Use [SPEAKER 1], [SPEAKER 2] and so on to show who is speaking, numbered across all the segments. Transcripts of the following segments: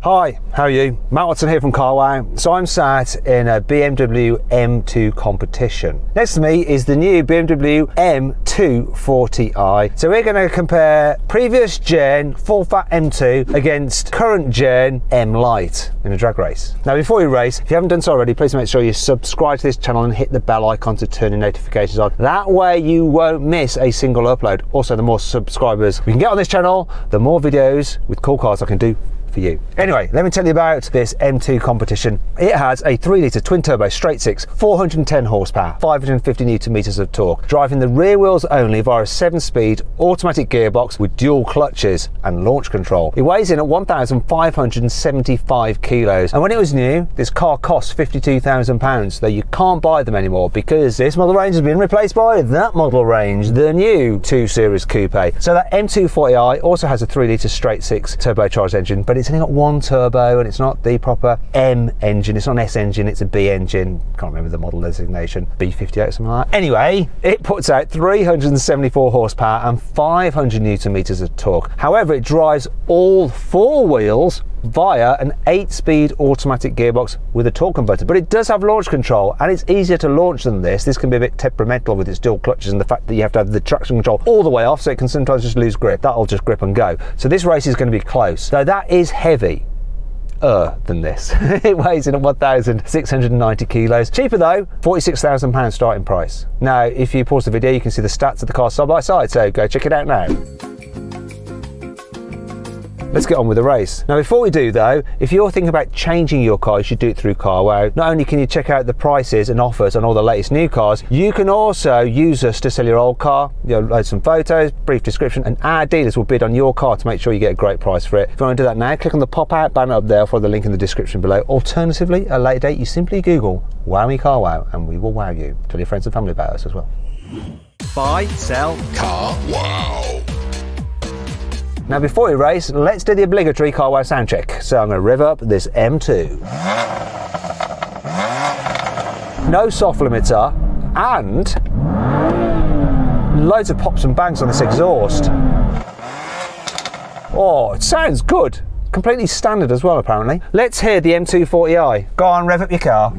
[SPEAKER 1] Hi, how are you? Matt Watson here from Carwow. So I'm sat in a BMW M2 competition. Next to me is the new BMW M240i. So we're going to compare previous gen full fat M2 against current gen M Lite in a drag race. Now before we race, if you haven't done so already, please make sure you subscribe to this channel and hit the bell icon to turn your notifications on. That way you won't miss a single upload. Also, the more subscribers we can get on this channel, the more videos with cool cars I can do for you. Anyway, let me tell you about this M2 competition. It has a 3-litre twin-turbo straight-six, 410 horsepower, 550 Nm of torque, driving the rear wheels only via a 7-speed automatic gearbox with dual clutches and launch control. It weighs in at 1,575 kilos, and when it was new, this car cost £52,000, though you can't buy them anymore because this model range has been replaced by that model range, the new 2 Series Coupe. So that M240i also has a 3-litre straight-six turbocharged engine, but it's only got one turbo and it's not the proper M engine. It's not an S engine, it's a B engine. Can't remember the model designation, B58 or something like that. Anyway, it puts out 374 horsepower and 500 Nm of torque. However, it drives all 4 wheels via an 8-speed automatic gearbox with a torque converter, but it does have launch control and it's easier to launch than this. This can be a bit temperamental with its dual clutches and the fact that you have to have the traction control all the way off, so it can sometimes just lose grip. That'll just grip and go. So this race is going to be close, though that is heavy than this. It weighs in at 1,690 kilos. Cheaper though, £46,000 starting price. Now if you pause the video, you can see the stats of the car side by side, so go check it out now. Let's get on with the race. Now before we do though, if you're thinking about changing your car, you should do it through Carwow. Not only can you check out the prices and offers on all the latest new cars, you can also use us to sell your old car. You'll load some photos, brief description, and our dealers will bid on your car to make sure you get a great price for it. If you want to do that now, click on the pop-out banner up there, follow the link in the description below. Alternatively, at a later date, you simply Google "Wow Me Carwow" and we will wow you. Tell your friends and family about us as well. Buy, sell, Carwow. Now before we race, let's do the obligatory Carwow sound check. So I'm going to rev up this M2. No soft limiter and loads of pops and bangs on this exhaust. Oh, it sounds good. Completely standard as well apparently. Let's hear the M240i. Go on, rev up your car.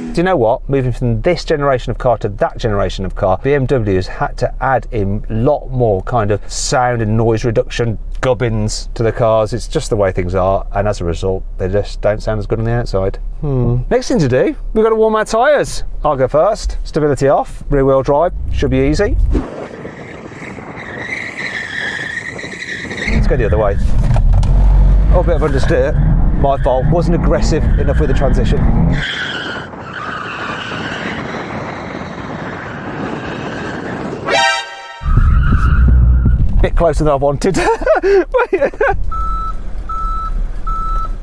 [SPEAKER 1] Do you know what? Moving from this generation of car to that generation of car, BMW has had to add in a lot more kind of sound and noise reduction gubbins to the cars. It's just the way things are, and as a result, they just don't sound as good on the outside. Next thing to do, we've got to warm our tyres. I'll go first. Stability off, rear wheel drive, should be easy. Let's go the other way. Oh, a bit of understeer. My fault, wasn't aggressive enough with the transition. Bit closer than I wanted.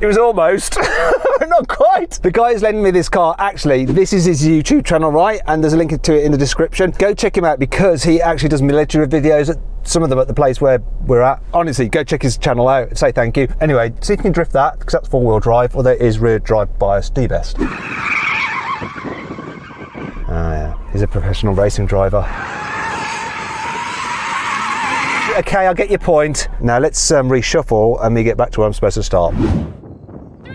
[SPEAKER 1] It was almost, not quite. The guy who's lending me this car, actually, this is his YouTube channel, right? And there's a link to it in the description. Go check him out because he actually does military videos, some of them at the place where we're at. Honestly, go check his channel out, say thank you. Anyway, see if you can drift that, because that's 4-wheel drive, although it is rear drive bias, do best. Ah yeah, he's a professional racing driver. Okay, I get your point. Now let's reshuffle and we get back to where I'm supposed to start.
[SPEAKER 2] 3, 2,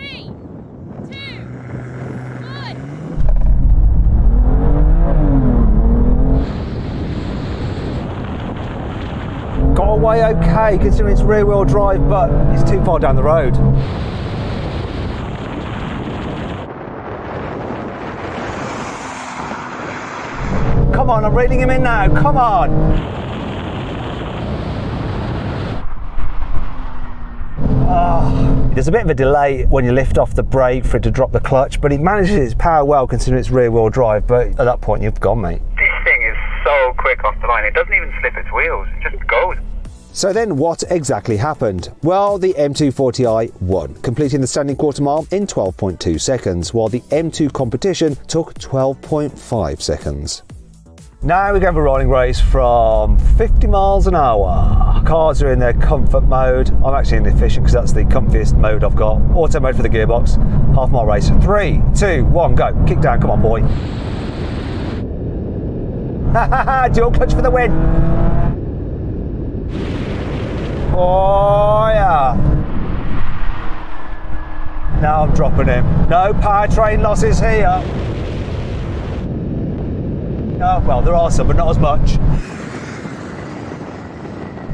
[SPEAKER 2] 1.
[SPEAKER 1] Got away okay considering it's rear wheel drive, but it's too far down the road. Come on, I'm reeling him in now, come on. There's a bit of a delay when you lift off the brake for it to drop the clutch, but it manages its power well considering it's rear wheel drive, but at that point you've gone, mate.
[SPEAKER 3] This thing is so quick off the line, it doesn't even slip its wheels, it just goes.
[SPEAKER 1] So then what exactly happened? Well, the M240i won, completing the standing quarter mile in 12.2 seconds, while the M2 competition took 12.5 seconds. Now we're going for a rolling race from 50 miles an hour. Cars are in their comfort mode. I'm actually in efficient because that's the comfiest mode I've got. Auto mode for the gearbox. Half mile race. 3, 2, 1, go. Kick down, come on boy. Dual clutch for the win. Oh yeah. Now I'm dropping him. No powertrain losses here. Oh, well, there are some, but not as much.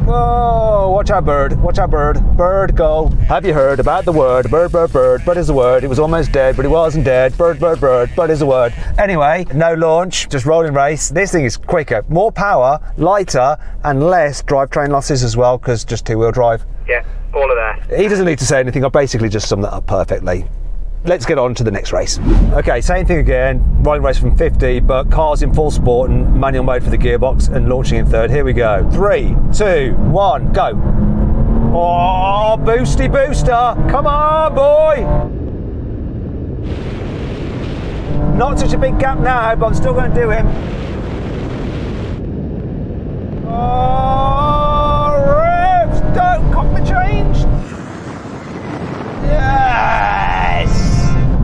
[SPEAKER 1] Whoa, watch out, bird. Watch out, bird. Bird, go. Have you heard about the word? Bird, bird, bird. Bird is the word. It was almost dead, but it wasn't dead. Bird, bird, bird. Bird is the word. Anyway, no launch, just rolling race. This thing is quicker, more power, lighter, and less drivetrain losses as well, because just two-wheel drive.
[SPEAKER 3] Yeah, all of that.
[SPEAKER 1] He doesn't need to say anything. I basically just summed that up perfectly. Let's get on to the next race. Okay, same thing again. Rolling race from 50, but cars in full sport and manual mode for the gearbox and launching in third. Here we go. 3, 2, 1, go. Oh, boosty booster. Come on, boy. Not such a big gap now, but I'm still going to do him. Oh, revs. Don't cock the change. Yes.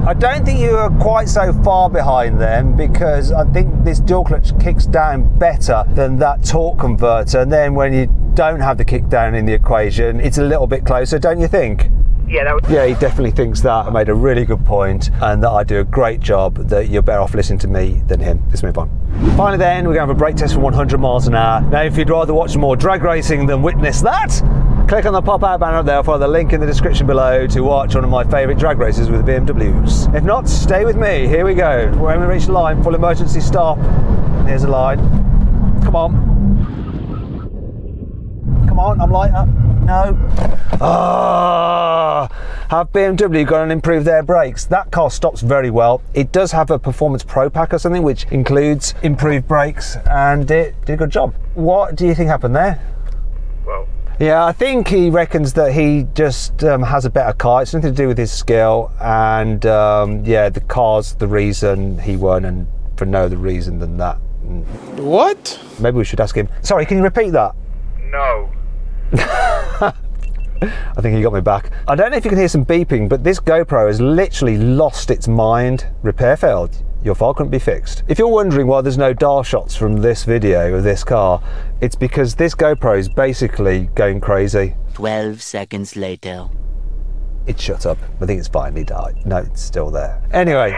[SPEAKER 1] I don't think you are quite so far behind them, because I think this dual clutch kicks down better than that torque converter, and then when you don't have the kick down in the equation, it's a little bit closer, don't you think?
[SPEAKER 3] Yeah, that was...
[SPEAKER 1] Yeah, he definitely thinks that. I made a really good point, and that I do a great job, that you're better off listening to me than him. Let's move on. Finally then, we're going to have a brake test for 100 miles an hour. Now, if you'd rather watch more drag racing than witness that, click on the pop-out banner up there, or follow the link in the description below to watch one of my favourite drag races with BMWs. If not, stay with me. Here we go. When we reach the line, full emergency stop. Here's the line. Come on. Come on, I'm lighter. No. Ah, have BMW gone and improved their brakes? That car stops very well. It does have a Performance Pro Pack or something, which includes improved brakes, and it did a good job. What do you think happened there?
[SPEAKER 3] Well...
[SPEAKER 1] Yeah, I think he reckons that he just has a better car. It's nothing to do with his skill, and yeah, the car's the reason he won, and for no other reason than that.
[SPEAKER 2] What?
[SPEAKER 1] Maybe we should ask him. Sorry, can you repeat that?
[SPEAKER 3] No.
[SPEAKER 1] I think he got me back. I don't know if you can hear some beeping, but this GoPro has literally lost its mind. Repair failed. Your file couldn't be fixed. If you're wondering why there's no dial shots from this video of this car, it's because this GoPro is basically going crazy.
[SPEAKER 4] 12 seconds later.
[SPEAKER 1] It shut up. I think it's finally died. No, it's still there. Anyway.